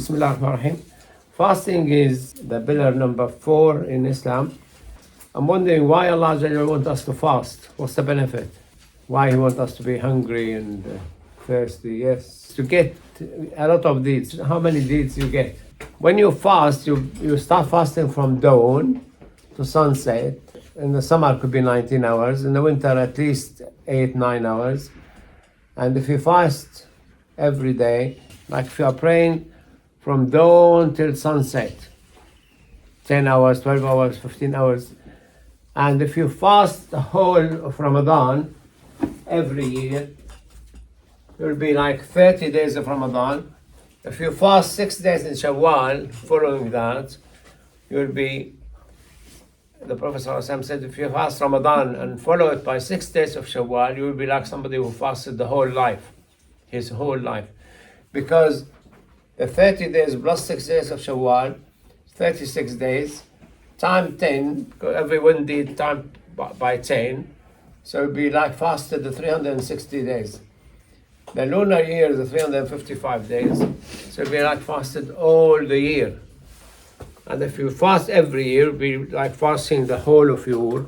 Bismillah ar-Rahim. Fasting is the pillar number 4 in Islam. I'm wondering why Allah wants us to fast. What's the benefit? Why He wants us to be hungry and thirsty? Yes, to get a lot of deeds. How many deeds you get? When you fast, you start fasting from dawn to sunset. In the summer it could be 19 hours. In the winter at least 8-9 hours. And if you fast every day, like if you are praying from dawn till sunset, 10 hours, 12 hours, 15 hours. And if you fast the whole of Ramadan every year, it will be like 30 days of Ramadan. If you fast 6 days in Shawwal, following that, you will be, the Prophet ﷺ said, if you fast Ramadan and follow it by 6 days of Shawwal, you will be like somebody who fasted the whole life, his whole life. Because the 30 days plus 6 days of Shawwal, 36 days, time 10, everyone did time by 10, so it would be like fasted the 360 days. The lunar year is the 355 days, so it would be like fasted all the year. And if you fast every year, it would be like fasting the whole of your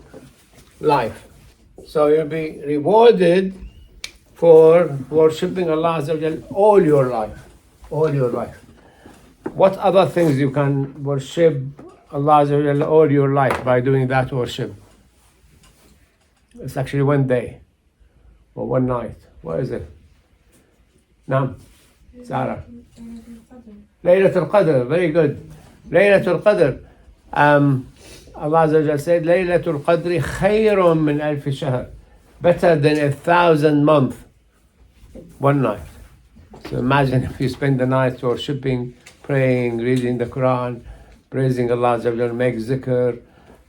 life. So you'll be rewarded for worshipping Allah Azza wa Jal all your life. All your life. What other things you can worship Allah Azza wa Jal all your life by doing that worship? It's actually one day or one night. What is it? Naam, Sarah. Laylatul Qadr, very good. Laylatul Qadr. Allah Azza wa Jal said, Laylatul Qadri khayrun min alfi shahr. Better than 1,000 months. One night. So imagine if you spend the night worshipping, praying, reading the Quran, praising Allah Azza wa Jal, make zikr,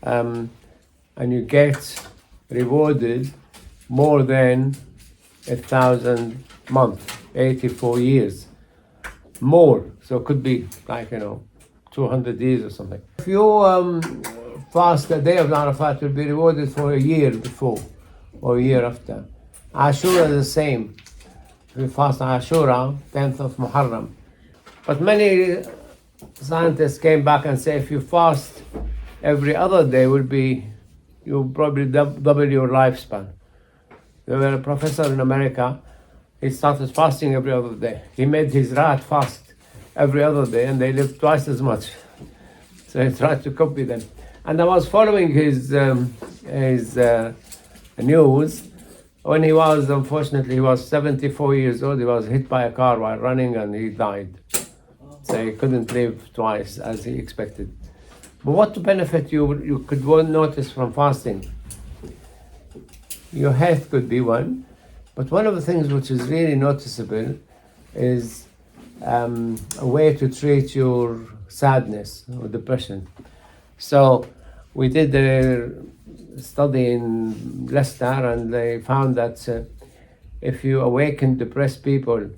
and you get rewarded more than 1,000 months, 84 years. More. So it could be like, 200 years or something. If you fast the day of Arafat, you'll be rewarded for a year before or a year after. Ashura is the same. If you fast Ashura, 10th of Muharram. But many scientists came back and say if you fast every other day, you'll probably double your lifespan. There was a professor in America, he started fasting every other day. He made his rat fast every other day and they lived twice as much. So he tried to copy them. And I was following his news when unfortunately, he was 74 years old. He was hit by a car while running and he died. So he couldn't live twice as he expected. But what benefit you could notice from fasting? Your health could be one, but one of the things which is really noticeable is a way to treat your sadness or depression. So we did a study in Leicester and they found that if you awaken depressed people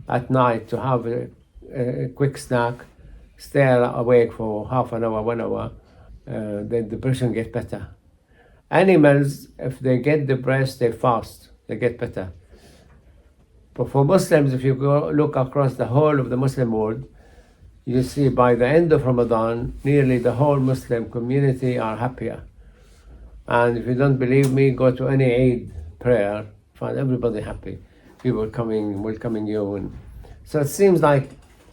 at night to have a quick snack, stay awake for half an hour, 1 hour, the depression gets better. Animals, if they get depressed, they fast, they get better. But for Muslims, if you go look across the whole of the Muslim world, you see by the end of Ramadan, nearly the whole Muslim community are happier. And if you don't believe me, go to any Eid prayer, find everybody happy. People coming, welcoming you. And so it seems like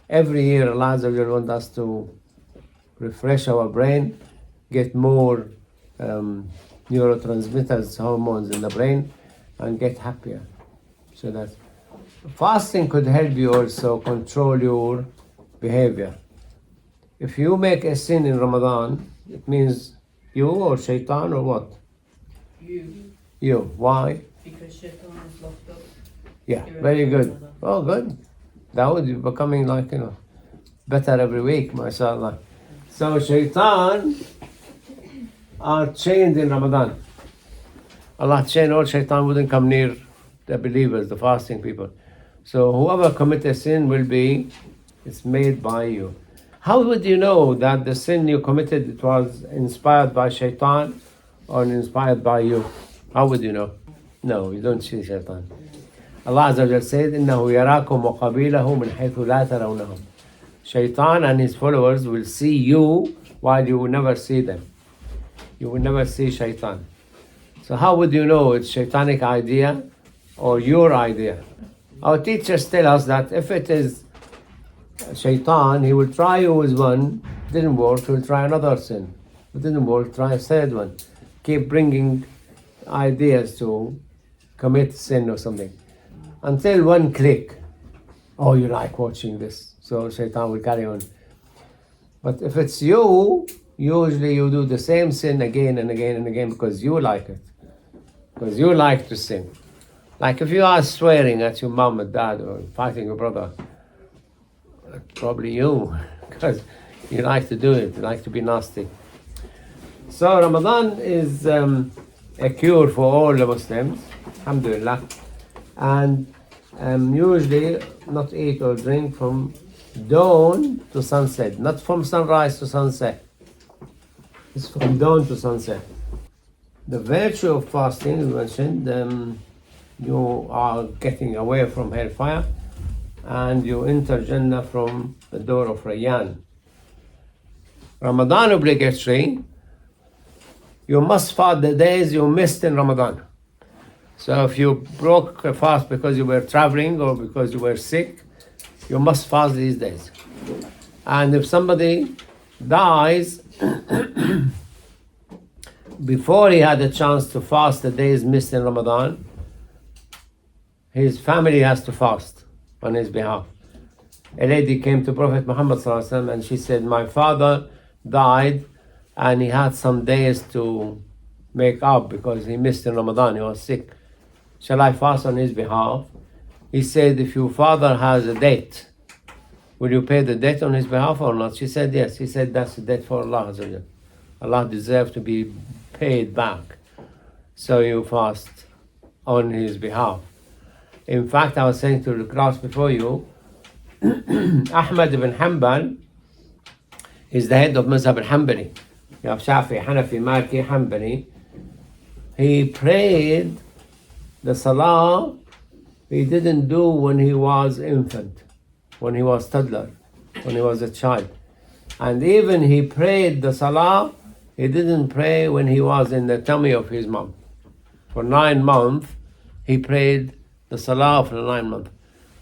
every year Allah Azza wa Jalla wants us to refresh our brain, get more neurotransmitters, hormones in the brain, and get happier. So that fasting could help you also control your behavior. If you make a sin in Ramadan, it means you or shaitan or what? You. Why? Because shaitan is locked up. Yeah, very good. Oh, good. Dawood, you're becoming better every week, mashallah. So shaitan are chained in Ramadan. Allah chained all shaitan wouldn't come near the believers, the fasting people. So whoever commits a sin it's made by you. How would you know that the sin you committed it was inspired by shaitan or inspired by you? How would you know? No, you don't see shaitan. Allah Azza wa Jalla said, إِنَّهُ يَرَاكُمْ وَقَبِيلَهُ مِنْ حَيْثُ لَا تَرَوْنَهُمْ. Shaitan and his followers will see you while you will never see them. You will never see Shaitan. So how would you know it's Shaitanic idea or your idea? Our teachers tell us that if it is Shaitan, he will try you with one, didn't work, he will try another sin. It didn't work, try a third one. Keep bringing ideas to commit sin or something. Until one click, oh, you like watching this, so Shaitan will carry on. But if it's you, usually you do the same sin again and again and again because you like it. Because you like to sin. Like if you are swearing at your mom and dad or fighting your brother, probably you, because you like to do it, you like to be nasty. So Ramadan is a cure for all the Muslims, alhamdulillah, and usually not eat or drink from dawn to sunset, not from sunrise to sunset. It's from dawn to sunset. The virtue of fasting, we mentioned, you are getting away from hellfire and you enter Jannah from the door of Rayyan. Ramadan obligatory, you must fast the days you missed in Ramadan. So if you broke a fast because you were traveling or because you were sick, you must fast these days. And if somebody dies before he had a chance to fast the days missed in Ramadan, his family has to fast on his behalf. A lady came to Prophet Muhammad ﷺ and she said, my father died and he had some days to make up because he missed in Ramadan, he was sick. Shall I fast on his behalf? He said, if your father has a debt, will you pay the debt on his behalf or not? She said, yes. He said, that's a debt for Allah. Allah deserves to be paid back. So you fast on his behalf. In fact, I was saying to the class before you, Ahmad ibn Hanbal is the head of Mazhab al-Hanbali. You have Shafi, Hanafi, Maliki, Hanbali. He prayed the salah he didn't do when he was infant, when he was toddler, when he was a child. And even he prayed the salah he didn't pray when he was in the tummy of his mom. For 9 months, he prayed the salah for 9 months.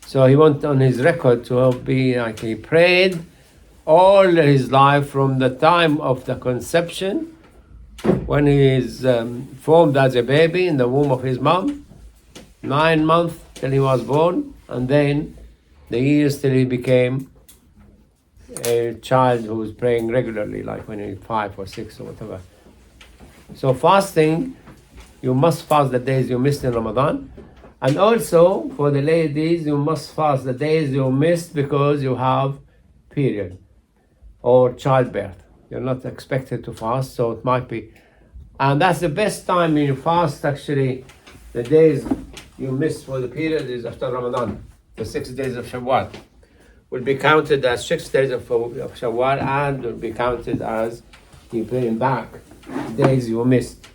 So he went on his record to be like he prayed all his life from the time of the conception, when he is formed as a baby in the womb of his mom, 9 months till he was born, and then the years till he became a child who was praying regularly, like when he was 5 or 6 or whatever. So fasting, you must fast the days you missed in Ramadan. And also, for the ladies, you must fast the days you missed because you have period or childbirth. You're not expected to fast, so it might be. And that's the best time you fast, actually. The days you missed for the period is after Ramadan. The 6 days of Shawwal will be counted as 6 days of Shawwal and will be counted as you paying back days you missed.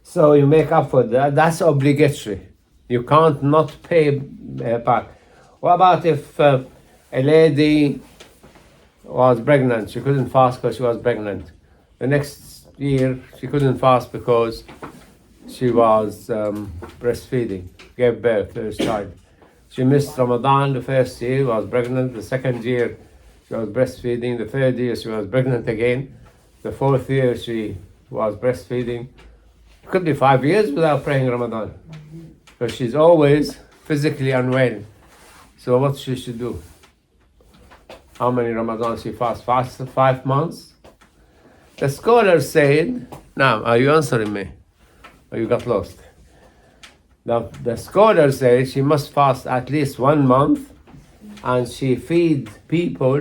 So you make up for that. That's obligatory. You can't not pay back. What about if a lady was pregnant? She couldn't fast because she was pregnant. The next year she couldn't fast because she was breastfeeding, gave birth to her child. She missed Ramadan the first year, was pregnant. The second year she was breastfeeding. The third year she was pregnant again. The fourth year she was breastfeeding. Could be 5 years without praying Ramadan, because she's always physically unwell. So what she should do? How many Ramadans she fast? Fast 5 months? The scholar said, now, are you answering me? Or you got lost? The scholar said she must fast at least 1 month, and she feed people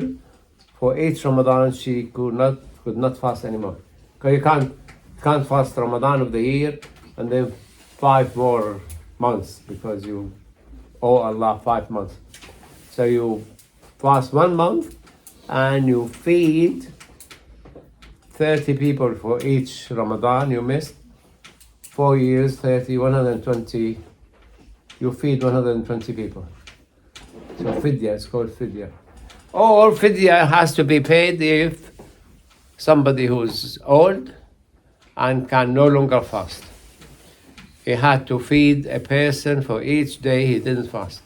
for each Ramadan. She could not fast anymore. Because you can't fast Ramadan of the year and then 5 more months because you owe Allah 5 months. So you fast 1 month and you feed 30 people for each Ramadan you missed. 4 years, 30, 120. You feed 120 people. So fidya, it's called fidya. Or fidya has to be paid if somebody who's old and can no longer fast. He had to feed a person for each day he didn't fast,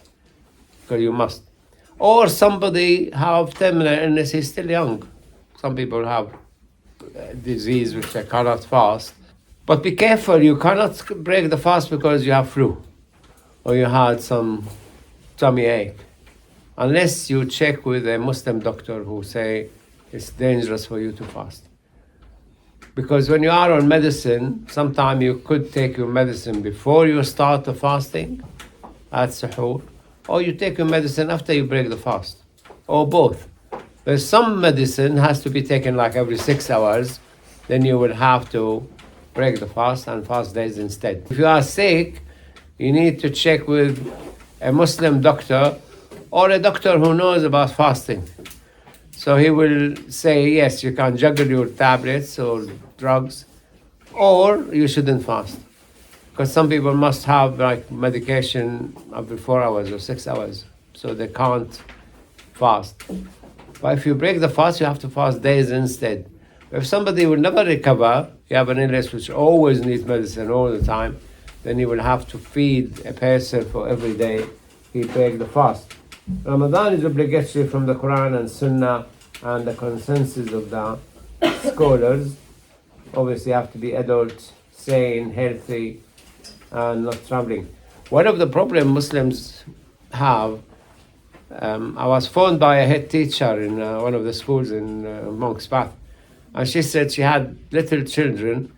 because you must. Or somebody have terminal illness, he's still young. Some people have disease which they cannot fast. But be careful, you cannot break the fast because you have flu or you had some tummy ache, unless you check with a Muslim doctor who say it's dangerous for you to fast. Because when you are on medicine, sometimes you could take your medicine before you start the fasting at suhoor, or you take your medicine after you break the fast, or both. There's some medicine has to be taken like every 6 hours, then you will have to break the fast and fast days instead. If you are sick, you need to check with a Muslim doctor or a doctor who knows about fasting. So he will say, yes, you can juggle your tablets or drugs, or you shouldn't fast. Because some people must have like medication every 4 hours or 6 hours, so they can't fast. But if you break the fast, you have to fast days instead. If somebody will never recover, you have an illness which always needs medicine all the time, then you will have to feed a person for every day he break the fast. Ramadan is obligatory from the Quran and Sunnah and the consensus of the scholars. Obviously, you have to be adult, sane, healthy, and not traveling. One of the problems Muslims have, I was phoned by a head teacher in one of the schools in Monk's Path, and she said she had little children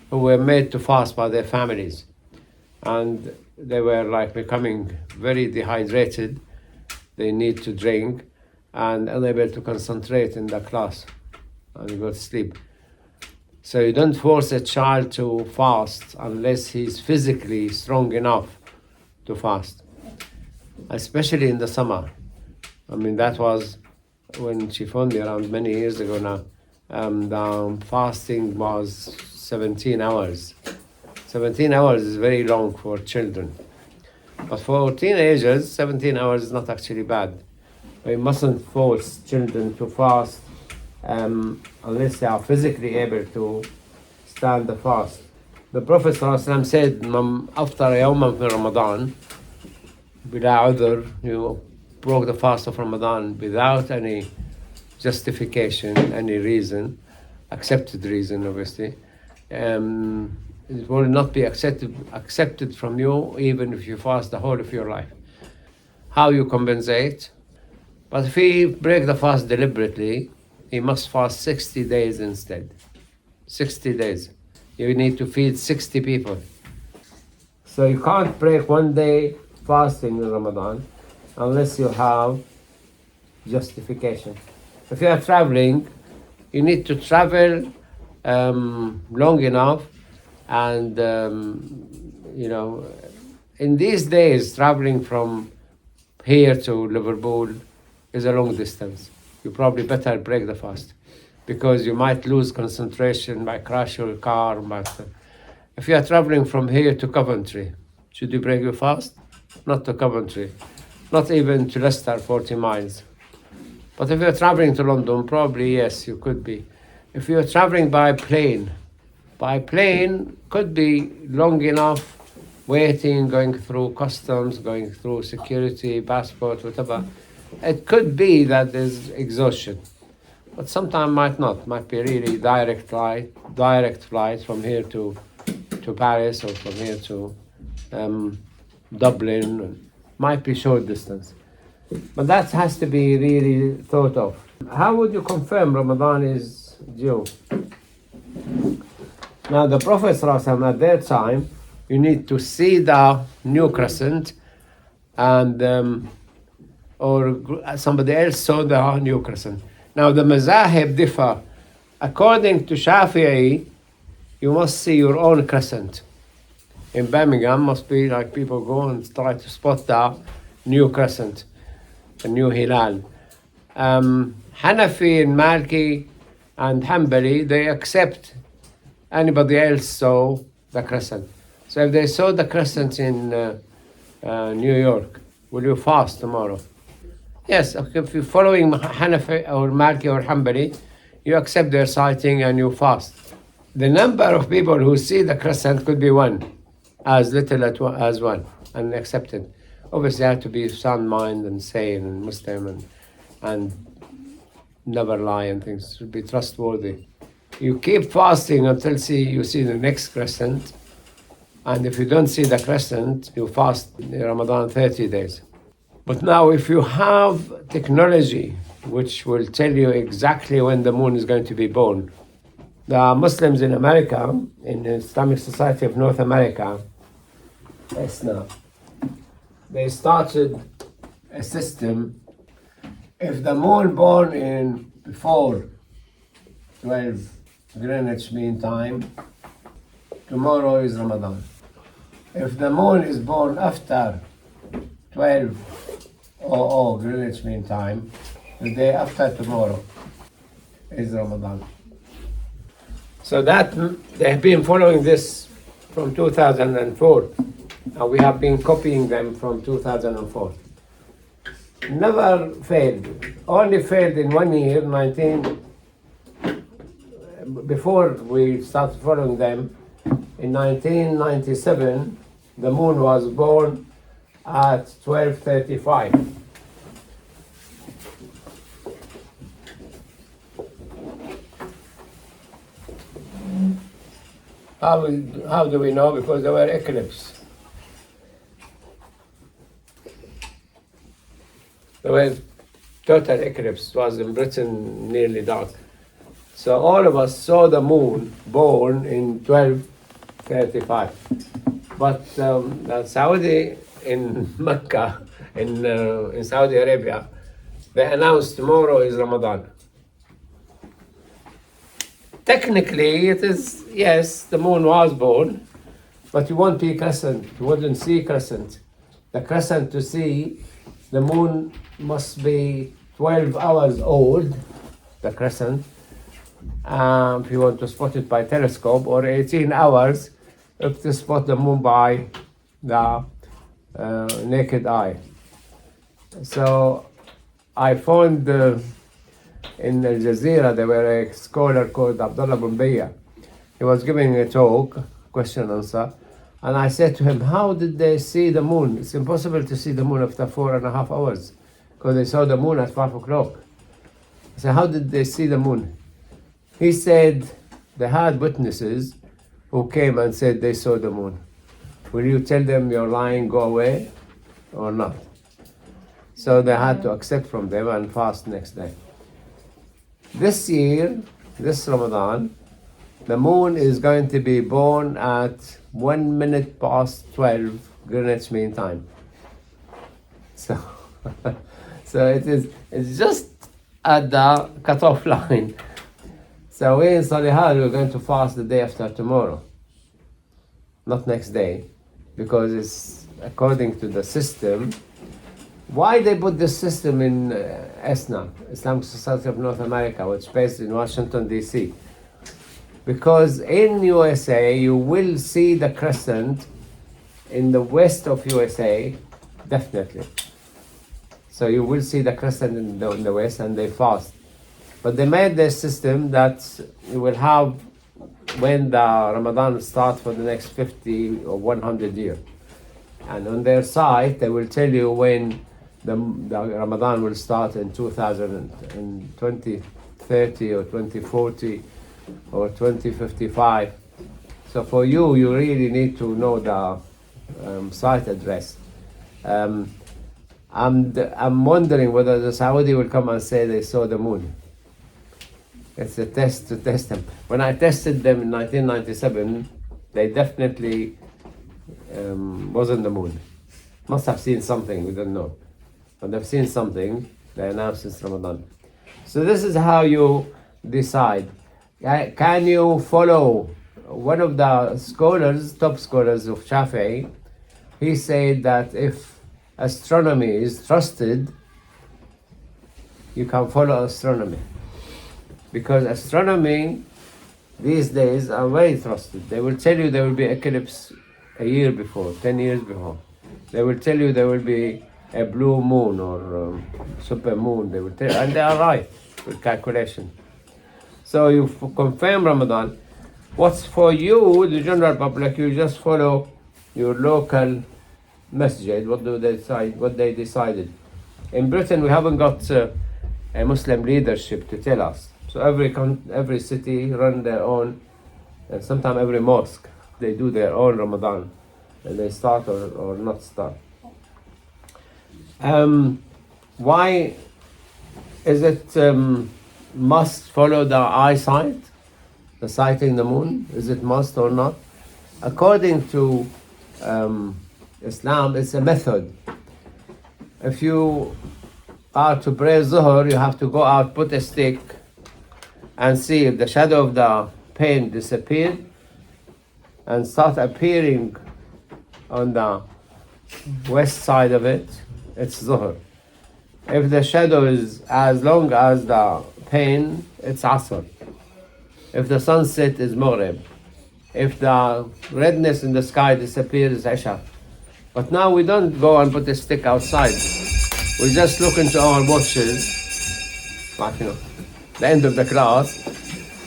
who were made to fast by their families, and they were like becoming very dehydrated. They need to drink and unable to concentrate in the class and go to sleep. So you don't force a child to fast unless he's physically strong enough to fast, especially in the summer. I mean, that was when she phoned me around many years ago now. The fasting was 17 hours. 17 hours is very long for children. But for teenagers, 17 hours is not actually bad. We mustn't force children to fast unless they are physically able to stand the fast. The Prophet ﷺ said, "Man aftara yawman fi Ramadan, bila udhr," you broke the fast of Ramadan without any justification, any reason, accepted reason, obviously. It will not be accepted from you even if you fast the whole of your life. How you compensate? But if he break the fast deliberately, he must fast 60 days instead. 60 days. You need to feed 60 people. So you can't break one day fasting in Ramadan unless you have justification. If you are traveling, you need to travel long enough, and in these days, traveling from here to Liverpool is a long distance. You probably better break the fast because you might lose concentration, might crash your car. If you are traveling from here to Coventry, should you break your fast? Not to Coventry, not even to Leicester, 40 miles. But if you're traveling to London, probably yes, you could be. If you're traveling by plane could be long enough, waiting, going through customs, going through security, passport, whatever. It could be that there's exhaustion, but sometimes might not. Might be really direct flight from here to Paris or from here to Dublin. Might be short distance, but that has to be really thought of. How would you confirm Ramadan is due? Now, the Prophet ﷺ at that time, you need to see the new crescent, and or somebody else saw the new crescent. Now, the mazahib differ. According to Shafi'i, you must see your own crescent. In Birmingham, must be like people go and try to spot the new crescent, the new hilal. Hanafi and Maliki and Hanbali, they accept anybody else saw the crescent. So if they saw the crescent in New York, will you fast tomorrow? Yes, if you're following Hanafi or Maliki or Hanbali, you accept their sighting and you fast. The number of people who see the crescent could be one, as little as one, and accept it. Obviously, you have to be sound mind and sane and Muslim and never lie and things. Should be trustworthy. You keep fasting until you see the next crescent, and if you don't see the crescent, you fast Ramadan 30 days. But now, if you have technology which will tell you exactly when the moon is going to be born, the Muslims in America, in the Islamic Society of North America, ISNA, they started a system. If the moon born in before 12 Greenwich Mean Time, tomorrow is Ramadan. If the moon is born after 12:00 Greenwich Mean Time, the day after tomorrow is Ramadan. So that they have been following this from 2004, and we have been copying them from 2004. Never failed. Only failed in 1 year, before we started following them. In 1997, the moon was born at 12:35. How do we know? Because there were eclipses. There was total eclipse. It was in Britain nearly dark. So all of us saw the moon born in 12:35. But the Saudi in Mecca, in Saudi Arabia, they announced tomorrow is Ramadan. Technically, it is, yes, the moon was born, but you won't be crescent. You wouldn't see crescent. The crescent to see, the moon must be 12 hours old, the crescent, if you want to spot it by telescope, or 18 hours if to spot the moon by the naked eye. So I found in Al Jazeera, there were a scholar called Abdullah Bumbiya. He was giving a talk, question and answer, and I said to him, how did they see the moon? It's impossible to see the moon after 4.5 hours, because they saw the moon at 5 o'clock. I said, how did they see the moon? He said, they had witnesses who came and said they saw the moon. Will you tell them you're lying, go away, or not? So they had to accept from them and fast next day. This year, this Ramadan, the moon is going to be born at 1 minute past 12 Greenwich Mean Time. So, it's just at the cutoff line. So we in Salihad, we're going to fast the day after tomorrow, not next day, because it's according to the system. Why they put this system in ISNA, Islamic Society of North America, which is based in Washington, D.C.? Because in USA, you will see the crescent in the west of USA, definitely. So you will see the crescent in the west, and they fast. But they made their system that you will have when the Ramadan starts for the next 50 or 100 years. And on their site, they will tell you when the Ramadan will start in 2030 or 2040 or 2055. So for you really need to know the site address. I'm wondering whether the Saudi will come and say they saw the moon. It's a test to test them. When I tested them in 1997, they definitely wasn't the moon. Must have seen something, we don't know. But they've seen something, they announced it's Ramadan. So this is how you decide. Can you follow one of the scholars, top scholars of Shafi'i? He said that if astronomy is trusted, you can follow astronomy. Because astronomy these days are very trusted. They will tell you there will be eclipse a year before, 10 years before. They will tell you there will be a blue moon or super moon, they will tell you, and they are right with calculation. So you confirm Ramadan. What's for you, the general public, you just follow your local masjid. What do they decide? What they decided. In Britain, we haven't got a Muslim leadership to tell us. So every city run their own, and sometimes every mosque, they do their own Ramadan, and they start or not start. Why is it must follow the eyesight, the sighting the moon? Is it must or not? According to Islam, it's a method. If you are to pray Zuhr, you have to go out, put a stick, and see if the shadow of the paint disappeared and start appearing on the west side of it, it's Zuhr. If the shadow is as long as the pain, it's Asr. If the sunset is Maghrib. If the redness in the sky disappears, it's Isha. But now we don't go and put a stick outside. We just look into our watches, like, the end of the class.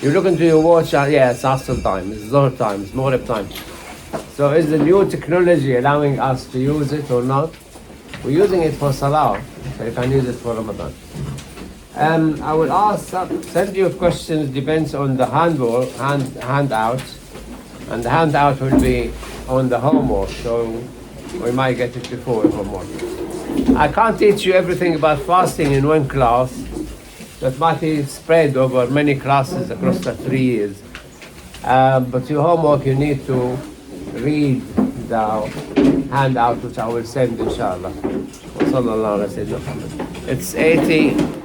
You look into your watch, yeah, it's Asr time, it's Zuhr time, it's Maghrib time. So is the new technology allowing us to use it or not? We're using it for Salah, so you can use it for Ramadan. I will send you questions, depends on the handout, and the handout will be on the homework, so we might get it before homework. I can't teach you everything about fasting in one class. That might be spread over many classes across the 3 years. But your homework, you need to read the handout which I will send, inshallah. It's 80.